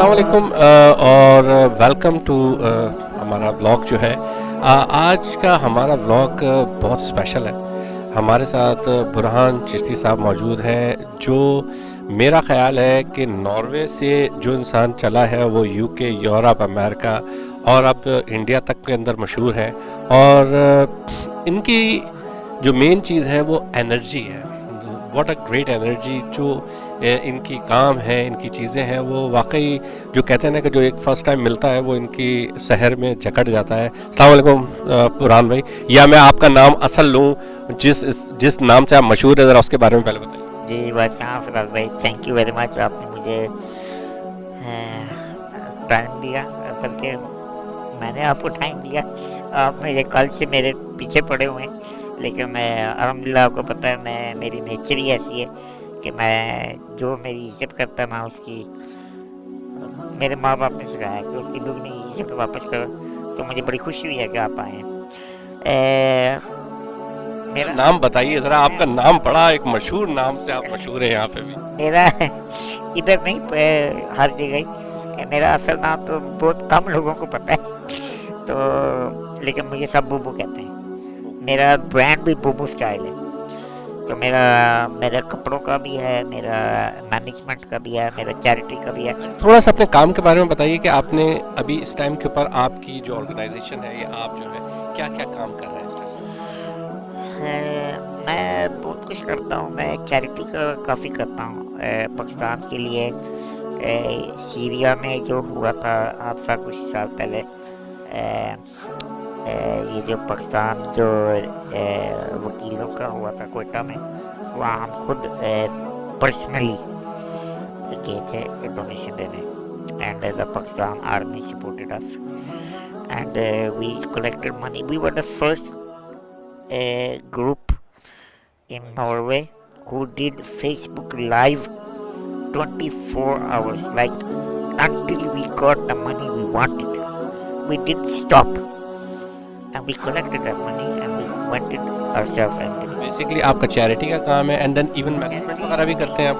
अस्सलाम वालेकुम और वेलकम टू हमारा व्लॉग जो है। आज का हमारा व्लॉग बहुत स्पेशल है। हमारे साथ बुरहान चिश्ती साहब मौजूद हैं, जो मेरा ख़्याल है कि नॉर्वे से जो इंसान चला है वो यूके, यूरोप, अमेरिका और अब इंडिया तक के अंदर मशहूर है। और इनकी जो मेन चीज़ है वो एनर्जी है। व्हाट अ ग्रेट एनर्जी जो इनकी काम है, इनकी चीज़ें हैं, वो वाकई जो कहते हैं ना कि जो एक फ़र्स्ट टाइम मिलता है वो इनकी शहर में जकड़ जाता है। अस्सलाम वालेकुम बुरहान भाई, या मैं आपका नाम असल लूँ जिस नाम से आप मशहूर है, ज़रा उसके बारे में पहले बताइए। जी वालेकुम फिराज भाई, थैंक यू वेरी मच। आपने मुझे टाइम दिया, बल्कि मैंने आपको टाइम दिया। आप मेरे कल से मेरे पीछे पड़े हुए हैं, लेकिन मैं अल्हम्दुलिल्लाह, आपको पता है मेरी नेचर ही ऐसी है कि मैं जो मेरी इज्जत करता है मैं उसकी, मेरे माँ बाप ने सिखाया कि उसकी दुगनी इज्जत वापस करो। तो मुझे बड़ी खुशी हुई है कि आप आए हैं। मेरा नाम बताइए ज़रा, आपका नाम बड़ा एक मशहूर नाम से आप मशहूर हैं यहाँ पे भी। मेरा इधर नहीं, हर जगह ही। मेरा असल नाम तो बहुत कम लोगों को पता है, तो लेकिन मुझे सब बुबू कहते हैं। मेरा ब्रांड भी बुबू स्टाइल है। तो मेरा कपड़ों का भी है, मेरा मैनेजमेंट का भी है, मेरा चैरिटी का भी है। थोड़ा सा अपने काम के बारे में बताइए कि आपने अभी इस टाइम के ऊपर आपकी जो ऑर्गेनाइजेशन है या आप जो है क्या क्या काम कर रहे हैं इस टाइम? मैं बहुत कुछ करता हूँ। मैं चैरिटी का काफ़ी करता हूँ पाकिस्तान के लिए। सीरिया में जो हुआ था हादसा कुछ साल पहले, ये जो पाकिस्तान जो वकीलों का हुआ था कोयटा में, वहाँ हम खुद पर्सनली गए थे डोनेशन देने, and the Pakistan army supported us and we collected money. We were the first group in Norway who did Facebook Live 24 hours, like until we got the money we wanted. We didn't stop, and we collected that money and we went it ourselves and did it. Basically आपका charity का काम है, and then even management वगैरह भी करते हैं आप?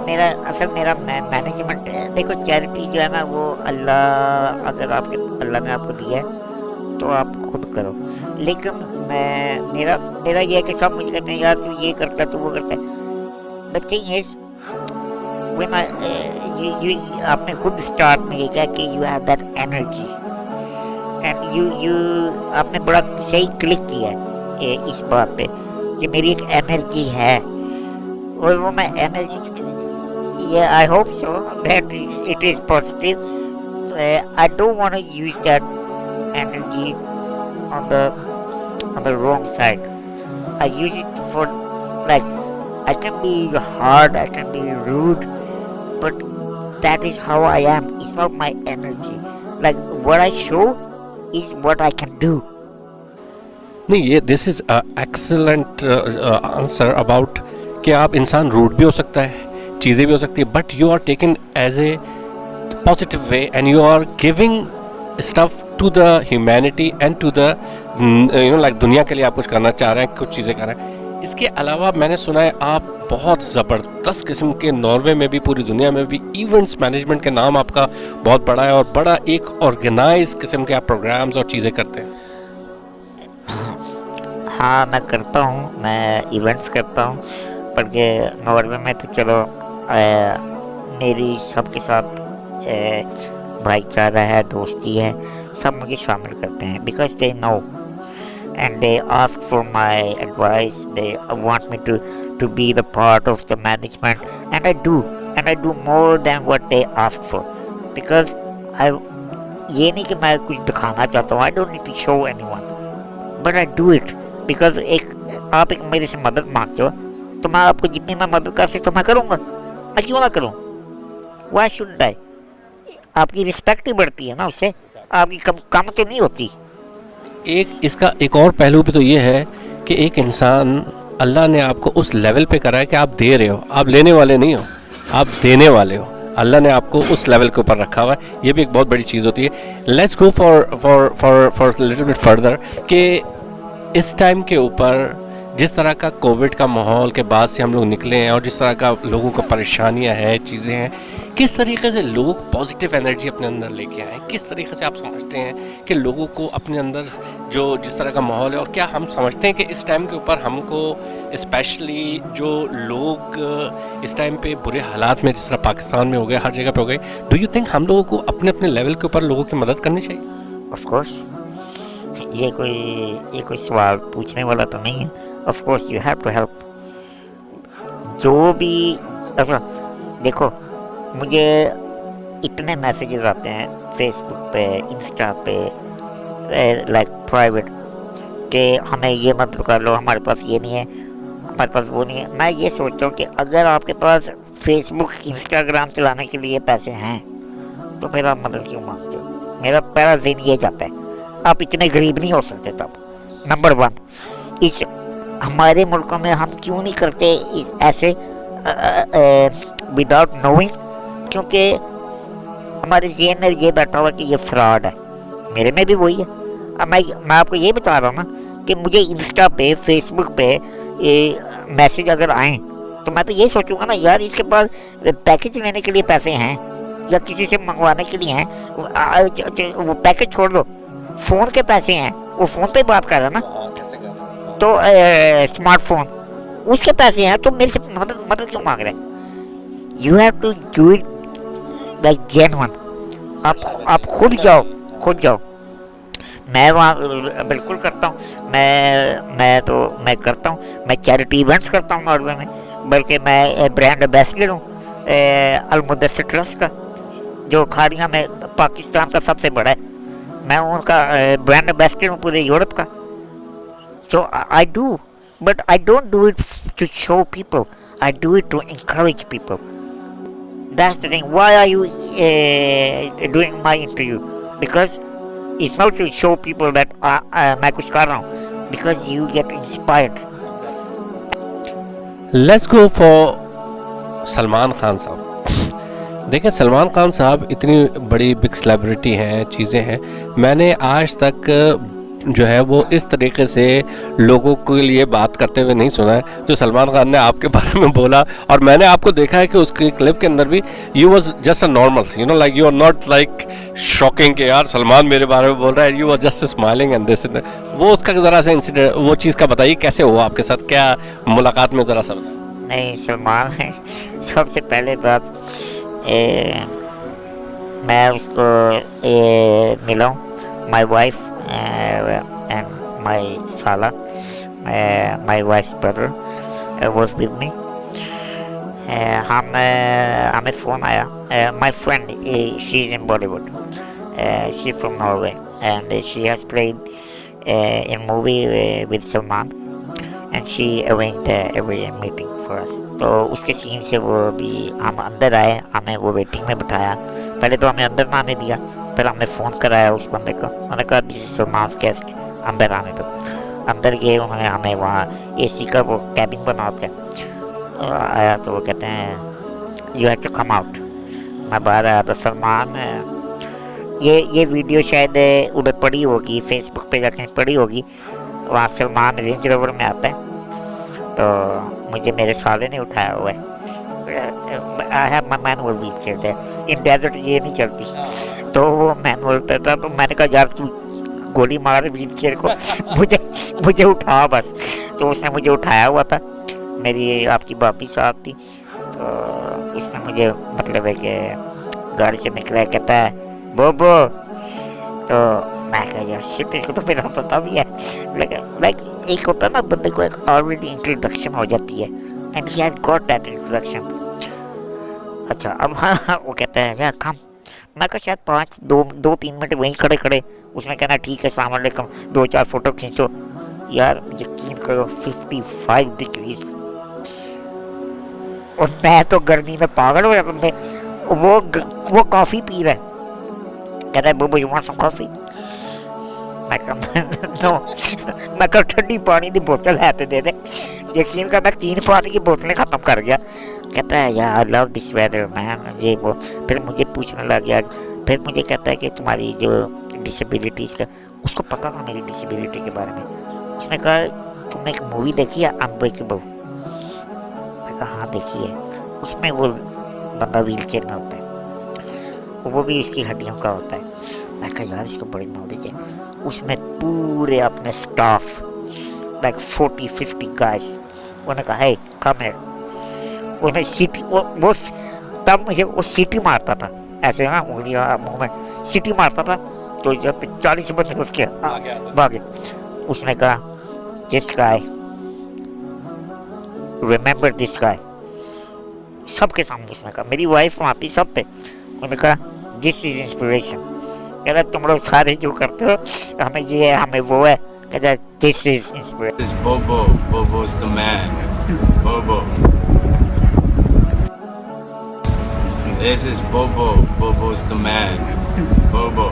मेरा मैनेजमेंट है। देखो, चैरिटी जो है ना, वो अल्लाह ने आपको दिया है तो आप खुद करो। लेकिन मेरा ये है कि सब मुझे कहते हैं यार तू ये करता है, तू वो करता है। द थिंग इज व्हेन आपने खुद स्टार्ट में ये कहा कि you have that energy, and you आपने बड़ा सही क्लिक किया है इस बात पे कि मेरी एक एनर्जी है, और वो मैं एनर्जी, ये I hope so that it is positive. I don't want to use that energy on the wrong side. I use it for, like, I can be hard, I can be rude, but that is how I am. It's not my energy. Like, what I show is what I can do. नहीं, ये this is excellent answer about कि आप इंसान rude भी हो सकता है, चीज़ें भी हो सकती है, but you are taken as a positive way and you are giving stuff to the humanity and to the like दुनिया के लिए आप कुछ करना चाह रहे हैं, कुछ चीज़ें कर रहे हैं। इसके अलावा मैंने सुना है आप बहुत ज़बरदस्त किस्म के, नॉर्वे में भी पूरी दुनिया में भी, इवेंट्स मैनेजमेंट के नाम आपका बहुत बड़ा है और बड़ा एक ऑर्गेनाइज किस्म के आप प्रोग्राम्स और चीज़ें करते हैं। हाँ, मैं करता हूँ, मैं इवेंट्स करता हूँ, बल्कि नॉर्वे में तो चलो मेरी सबके साथ भाईचारा है, दोस्ती है, सब मुझे शामिल करते हैं because they know and they ask for my advice, they want me to be the part of the management, and I do more than what they ask for, because ये नहीं कि मैं कुछ दिखाना चाहता हूँ। I don't need to show anyone, but I do it because आप एक मेरे से मदद मांगते हो, तो मैं आपको जितनी मैं मदद कर सकता हूँ मैं करूँगा। मैं क्यों ना करूँ? Why should I? आपकी रिस्पेक्ट ही बढ़ती है ना उससे, आपकी कम तो नहीं होती। इसका एक और पहलू भी तो ये है कि एक इंसान, अल्लाह ने आपको उस लेवल पे करा है कि आप दे रहे हो, आप लेने वाले नहीं हो, आप देने वाले हो। अल्लाह ने आपको उस लेवल के ऊपर रखा हुआ है, ये भी एक बहुत बड़ी चीज़ होती है। Let's go for little bit further कि इस टाइम के ऊपर जिस तरह का कोविड का माहौल के बाद से हम लोग निकले हैं और जिस तरह का लोगों को परेशानियां हैं, चीज़ें हैं, किस तरीके से लोग पॉजिटिव एनर्जी अपने अंदर लेके आए, किस तरीके से आप समझते हैं कि लोगों को अपने अंदर जो जिस तरह का माहौल है, और क्या हम समझते हैं कि इस टाइम के ऊपर हमको स्पेशली जो लोग इस टाइम पे बुरे हालात में जिस तरह पाकिस्तान में हो गए, हर जगह पे हो गए, डू यू थिंक हम लोगों को अपने अपने लेवल के ऊपर लोगों की मदद करनी चाहिए? ऑफ कोर्स, ये कोई सवाल पूछने वाला तो नहीं है। Of course you have to help. जो भी अच्छा देखो, मुझे इतने मैसेजेस आते हैं फेसबुक पे, इंस्टा पे, लाइक प्राइवेट, कि हमें ये मत कर लो, हमारे पास ये नहीं है, हमारे पास वो नहीं है। मैं ये सोचता हूँ कि अगर आपके पास फेसबुक इंस्टाग्राम चलाने के लिए पैसे हैं तो फिर आप मदद क्यों मांगते हो? मेरा पहला दिन ये जाता है, आप इतने गरीब नहीं हो सकते तब। नंबर वन, इस हमारे मुल्कों में हम क्यों नहीं करते ऐसे विदाउट नोइंग? क्योंकि हमारे जेहन में ये बैठा हुआ कि ये फ्रॉड है। मेरे में भी वही है। अब मैं आपको ये बता रहा हूँ ना कि मुझे इंस्टा पे, फेसबुक पे मैसेज अगर आए तो मैं तो ये सोचूंगा ना, यार इसके पास पैकेज लेने के लिए पैसे हैं या किसी से मंगवाने के लिए हैं। वो पैकेज छोड़ दो, फ़ोन के पैसे हैं, वो फ़ोन पे बात कर रहा है ना, तो स्मार्टफोन, उसके पैसे हैं, तो मेरे से मदद क्यों मांग रहे हैं? You have to do it like genuine. आप खुद जाओ। मैं वहाँ बिल्कुल करता हूँ। मैं करता हूँ। मैं चैरिटी इवेंट्स करता हूँ नॉर्वे में, बल्कि मैं ब्रांड एम्बेसडर हूँ अल-मुदस्सिर ट्रस्ट का, जो खाड़िया में पाकिस्तान का सबसे बड़ा है। मैं उनका ब्रांड एम्बेसडर हूँ पूरे यूरोप का। So I do, but I don't do it to show people. I do it to encourage people. That's the thing. Why are you doing my interview? Because it's not to show people that मैं कुछ कर रहा हूँ. Because you get inspired. Let's go for Salman Khan साहब। देखिए, सलमान खान साहब इतनी बड़ी बिग सेलिब्रिटी हैं, चीज़ें हैं, मैंने आज तक जो है वो इस तरीके से लोगों के लिए बात करते हुए नहीं सुना है जो सलमान खान ने आपके बारे में बोला। और मैंने आपको देखा है कि उसके क्लिप के अंदर भी you was just a normal, you know, like you are not like shocking कि यार सलमान मेरे बारे में बोल रहा है। You was just smiling and this. वो उसका ज़रा सा इंसिडेंट, वो चीज़ का बताइए, कैसे हुआ आपके साथ, क्या मुलाकात में ज़रा सा बताइए। नहीं, सलमान है सबसे पहले बात, मैं उसको मिला हूँ, my wife and my Sala, my wife's brother was with me. हमें फ़ोन आया, my friend, she's in Bollywood, she's from Norway and she has played in movie with Salman and she arranged every meeting for us. तो उसके scene से वो भी हम अंदर आए, हमें वो वेटिंग में बिठाया। पहले तो हमें अंदर ना आने दिया, फिर हमने फ़ोन कराया उस बंदे को, उन्होंने कहा दिस इज सलमान गेस्ट, अंदर आने दो। अंदर गए, उन्होंने हमें वहाँ एसी का वो कैबिन बना के आया, तो वो कहते हैं you have to come out. मैं बाहर आया तो सलमान, ये वीडियो शायद उधर पड़ी होगी, फेसबुक पे जाके पड़ी होगी, वहाँ सलमान रेंज रोवर में आता है, तो मुझे मेरे साले ने उठाया हुआ है। I have my manual wheelchair there, in desert ये नहीं चलती, तो वो मैनुअल पे था। तो मैंने कहा यार तू गोली मार व्हीलचेयर को, मुझे उठा बस। तो उसने मुझे उठाया हुआ था, मेरी आपकी भाभी साथ थी, तो उसने मुझे मतलब है कि गाड़ी से निकला, कहता है बोबो, तो मैं कहा यार शिट, इसको तो मेरा पता भी है, लेकिन एक होता है ना बंदे को एक ऑलरेडी इंट्रोडक्शन हो जाती है, and he had got that introduction. अच्छा, अब हाँ वो कहता है यार कम, मैं कहा शायद 2-3 मिनट वहीं खड़े, उसने कहना ठीक है अस्सलाम वालेकुम, 2-4 फोटो खींचो। यार यकीन करो 55 डिग्रीज, और मैं तो गर्मी में पागल हो जाता। वो कॉफ़ी पी रहा है, कहता है बोबो यू वांट सम कॉफ़ी? मैं कहा ठंडी पानी की बोतल है तो दे दे। यकीन कर मैं 3 पानी की बोतलें ख़त्म कर गया। कहता है यार I love this weather man, ये वो। फिर मुझे पूछने लग गया, फिर मुझे कहता है कि तुम्हारी जो डिसेबिलिटीज़ का, उसको पता था मेरी डिसेबिलिटी के बारे में। उसने कहा तुमने एक मूवी देखी है अनब्रेकेबल? मैं कहा हाँ देखी है। उसमें वो बंदा व्हील चेयर में होता है, वो भी इसकी हड्डियों का होता है। मैं कहा यार इसको बड़ी नॉलेज है। उसमें पूरे अपने स्टाफ लाइक 40-50 गाइस, उन्होंने कहा हे कम हियर। उन्हें सीटी वो तब मुझे वो सीटी मारता था ऐसे ना उंगलियां मुंह में सीटी मारता था, तो जब 40 बंदे उसके भागे। उसने कहा this guy, remember this guy, सबके सामने उसने कहा, मेरी वाइफ वहाँ पे सब पे। उन्होंने कहा दिस इज इंस्पिरेशन, कहता तुम लोग सारे जो करते हो हमें ये है हमें वो है, कहता this is inspiration. This Bobo, Bobo's the man. Bobo. This is Bobo, Bobo's the man. Bobo.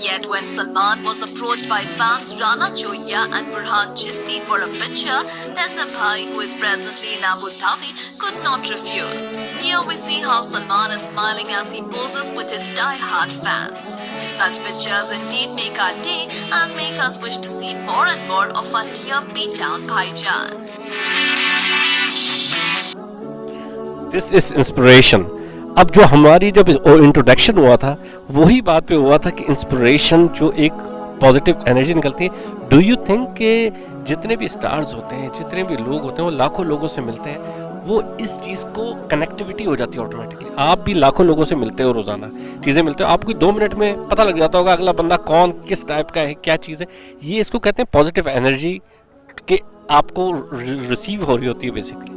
Yet when Salman was approached by fans Rana Joya and Burhan Chisti for a picture, then the bhai, who is presently in Abu Dhabi, could not refuse. Here we see how Salman is smiling as he poses with his die-hard fans. Such pictures indeed make our day and make us wish to see more and more of our dear B-Town Bhaijan. This is inspiration. अब जो हमारी जब introduction हुआ था वही बात पे हुआ था कि इंस्पिरेशन जो एक पॉजिटिव एनर्जी निकलती है। डू यू थिंक कि जितने भी स्टार्स होते हैं, जितने भी लोग होते हैं, वो लाखों लोगों से मिलते हैं, वो इस चीज़ को कनेक्टिविटी हो जाती है ऑटोमेटिकली। आप भी लाखों लोगों से मिलते हो, रोज़ाना चीज़ें मिलते हो, आपको 2 मिनट में पता लग जाता होगा अगला बंदा कौन किस टाइप का है, क्या चीज़ है। ये इसको कहते हैं पॉजिटिव एनर्जी कि आपको रिसीव हो रही होती है बेसिकली।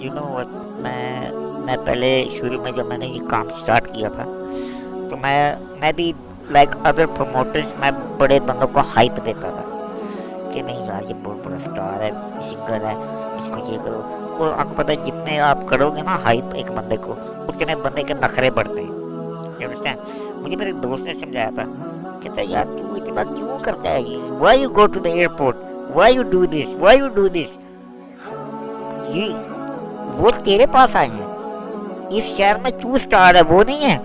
यू नो व्हाट, मैं पहले शुरू में जब मैंने ये काम स्टार्ट किया था तो मैं भी लाइक अदर प्रमोटर्स मैं बड़े बंदों को हाइप देता था कि नहीं यार ये बहुत बड़ा स्टार है, सिंगर है, इसको ये करो। और आपको पता है जितने आप करोगे ना हाइप एक बंदे को, उतने बंदे के नखरे बढ़ते हैं। You understand? मुझे मेरे दोस्त ने समझाया था, कहता है यार तू इतना क्यों करता है, why you go to the airport, why you do this, why you do this. ये वो तेरे पास आए हैं, इस शहर में तू स्टार है, वो नहीं है।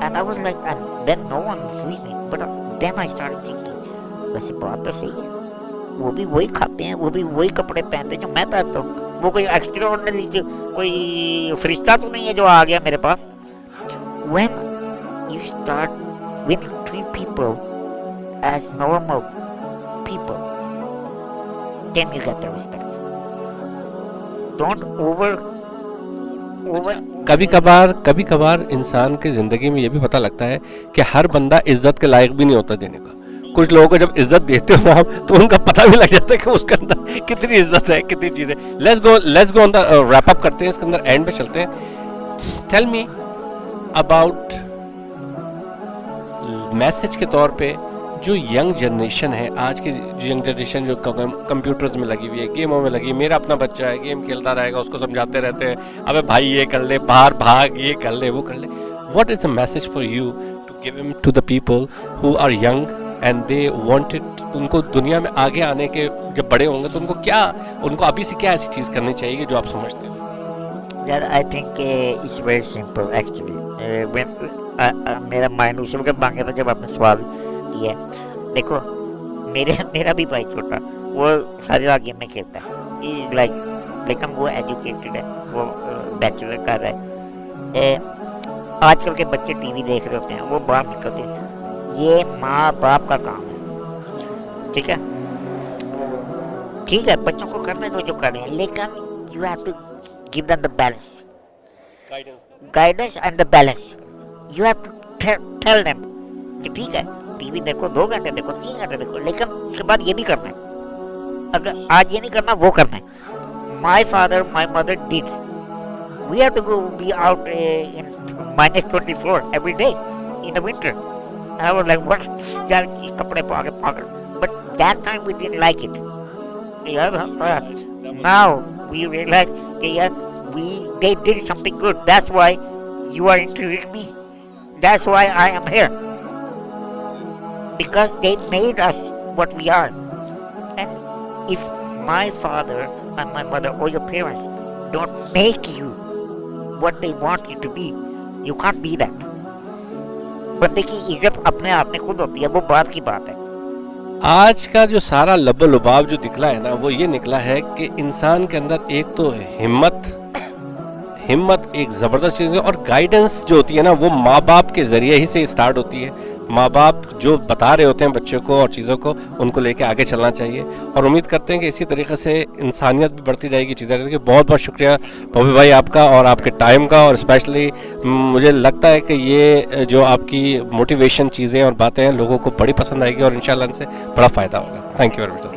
And I was like, and then no one used me, but then I started thinking, वैसे बात तो सही है, वो भी वही खाते हैं, वो भी वही कपड़े पहनते हैं जो मैं पहनता हूँ, वो कोई एक्स्ट्रा ऑर्डिनरी कोई फरिश्ता तो नहीं है जो आ गया मेरे पास। When you treat people as normal people, then you get the respect. Don't over कभी कभार इंसान की ज़िंदगी में ये भी पता लगता है कि हर बंदा इज्जत के लायक भी नहीं होता देने का। कुछ लोगों को जब इज्जत देते हो आप तो उनका पता भी लग जाता है कि उसके अंदर कितनी इज्जत है, कितनी चीज़ें। Let's go on the wrap up करते हैं, इसके अंदर एंड पे चलते हैं। टेल मी अबाउट मैसेज के तौर पे जो यंग जनरेशन है, आज की यंग जनरेशन जो कंप्यूटर्स में लगी हुई है, गेमों में लगी है। मेरा अपना बच्चा है, गेम खेलता रहेगा, उसको समझाते रहते हैं अबे भाई ये कर ले, बाहर भाग, ये कर ले, वो कर ले। What is a message for you to give him to the people who are young and they wanted, उनको दुनिया में आगे आने के जब बड़े होंगे तो उनको अभी से क्या ऐसी चीज़ करनी चाहिए जो आप समझते हो? यार I think it's very simple actually. मेरा माइंड उसी वक्त भाग गया था जब आपने सवाल किया। देखो मेरा भी भाई छोटा, वो सारी रात गेम में खेलता है, इज लाइक, लेकिन वो एजुकेटेड है, वो बैचलर कर रहा है। आजकल के बच्चे टीवी देख रहे होते हैं, वो बाहर निकलते हैं, ये माँ बाप का काम है, ठीक है बच्चों को करने दो जो कर रहे हैं, लेकिन you have to give them the balance, guidance and the balance. You have to tell them कि ठीक है टीवी देखो, 2 घंटे देखो, 3 घंटे देखो, लेकिन इसके बाद ये भी करना है, अगर आज ये नहीं करना वो करना है। My father my mother did, we have to go be out in -24 every day in the winter. I was like, what? यार कपड़े पागल, but that time we didn't like it. Now we realize कि यार they did something good. That's why you are interviewing me. That's why I am here. Because they made us what we are. And if my father and my mother or your parents don't make you what they want you to be, you can't be that. बंदे की इज्जत अपने आप में खुद होती है, वो बात की बात है। आज का जो सारा लब्बो लुबाब जो निकला है ना, वो ये निकला है कि इंसान के अंदर एक तो हिम्मत एक ज़बरदस्त चीज़ है। और गाइडेंस जो होती है ना, वो माँ बाप के ज़रिए ही से स्टार्ट होती है। माँ बाप जो बता रहे होते हैं बच्चों को और चीज़ों को, उनको लेके आगे चलना चाहिए। और उम्मीद करते हैं कि इसी तरीके से इंसानियत भी बढ़ती जाएगी चीज़ें करके। बहुत बहुत शुक्रिया बॉबी भाई आपका और आपके टाइम का। और स्पेशली मुझे लगता है कि ये जो आपकी मोटिवेशन चीज़ें और बातें हैं लोगों को बड़ी पसंद आएगी और इंशाल्लाह इनसे बड़ा फ़ायदा होगा। Thank you very much.